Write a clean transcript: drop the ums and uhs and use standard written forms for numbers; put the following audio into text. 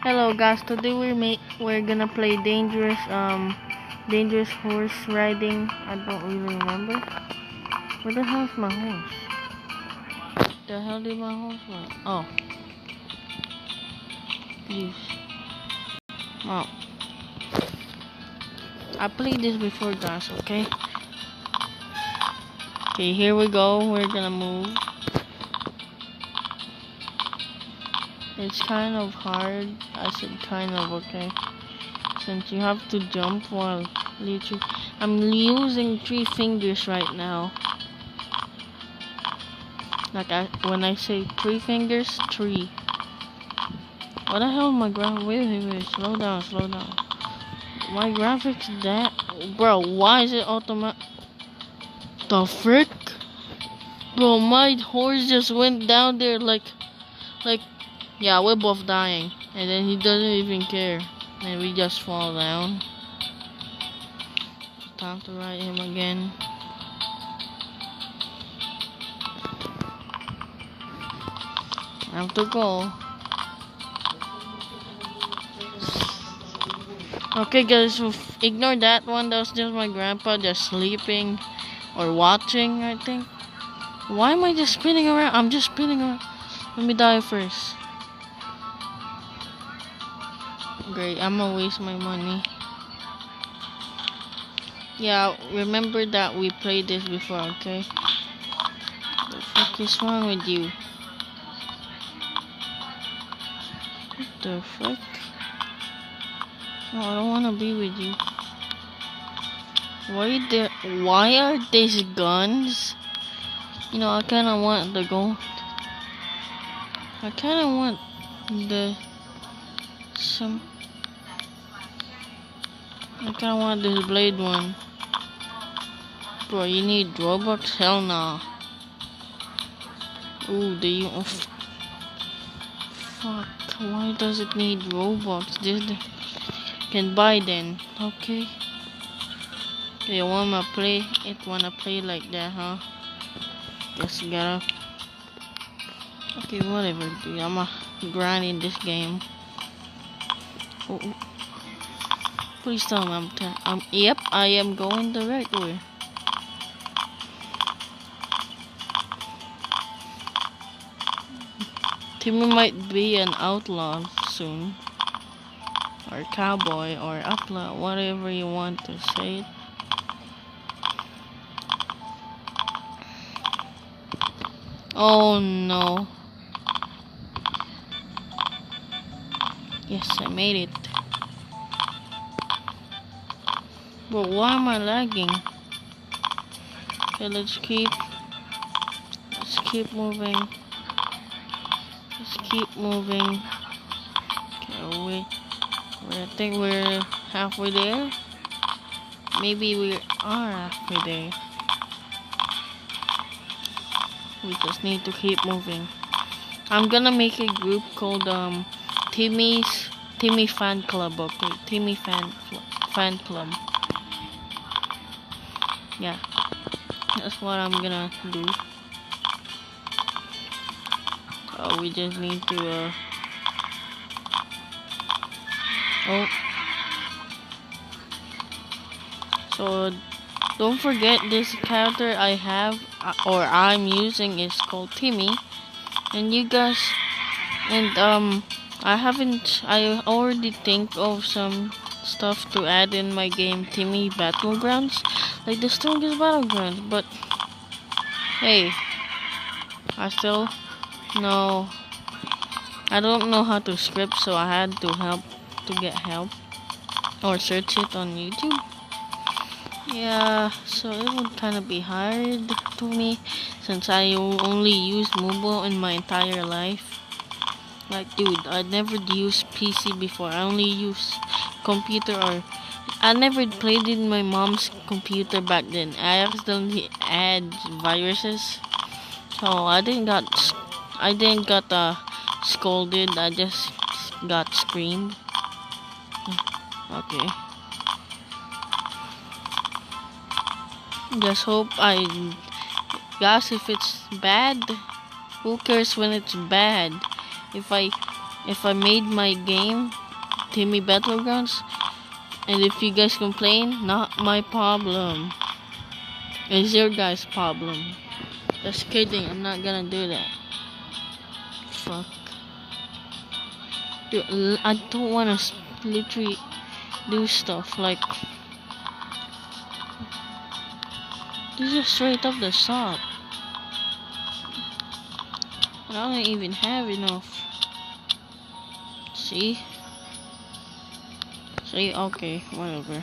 Hello guys, today we're gonna play dangerous horse riding. I don't really remember. Where the hell's my horse? The hell did my horse go? Oh. Please. Oh. I played this before guys, okay? Okay, here we go. We're gonna move. It's kind of hard. I said kind of, okay? Since you have to jump while literally I'm using 3 fingers right now. Like when I say 3 fingers, 3. What the hell my wait, slow down. My graphics that bro, why is it automatic? The frick? Bro, my horse just went down there like yeah, we're both dying. And then he doesn't even care. And we just fall down. Time to ride him again. I have to go. Okay guys, so ignore that one. That was just my grandpa just sleeping or watching, I think. Why am I just spinning around? I'm just spinning around. Let me die first. Great, I'm gonna waste my money. Yeah, remember that we played this before, okay? What the fuck is wrong with you? What the frick? No, I don't wanna be with you. Why are these guns? You know, I kinda want the gold. I kinda want I kinda want this blade one. Bro, you need Robux? Hell nah. Ooh, fuck, why does it need Robux? This can buy then, okay? They wanna play like that, huh? Just gotta. Okay, whatever, dude. I'ma grind in this game. Oh. Please tell me yep, I am going the right way. Timmy might be an outlaw soon. Or cowboy or outlaw, whatever you want to say it. Oh no. Yes, I made it. But why am I lagging? Okay, let's keep moving. Let's keep moving. Okay, I think we're halfway there. Maybe we are halfway there. We just need to keep moving. I'm gonna make a group called Timmy Fan Club, okay? Timmy Fan Club. Yeah, that's what I'm gonna do. Oh, we just need to oh. So don't forget this character I have or I'm using is called Timmy, and you guys I already think of some stuff to add in my game Timmy Battlegrounds, like the strongest battlegrounds, but hey, I don't know how to script, so I had to get help or search it on YouTube. Yeah, so it would kind of be hard to me since I only use mobile in my entire life. Like, dude, I never used PC before. I only use computer, or I never played in my mom's computer back then. I accidentally add viruses, so I didn't got scolded. I just got screamed. Okay. Just hope guys, if it's bad, who cares when it's bad? If if I made my game Timmy Battlegrounds, and if you guys complain, not my problem. It's your guys' problem. Just kidding, I'm not gonna do that. Fuck. Dude, I don't wanna literally do stuff like... This is straight up the shop. And I don't even have enough. See? See? Okay, whatever.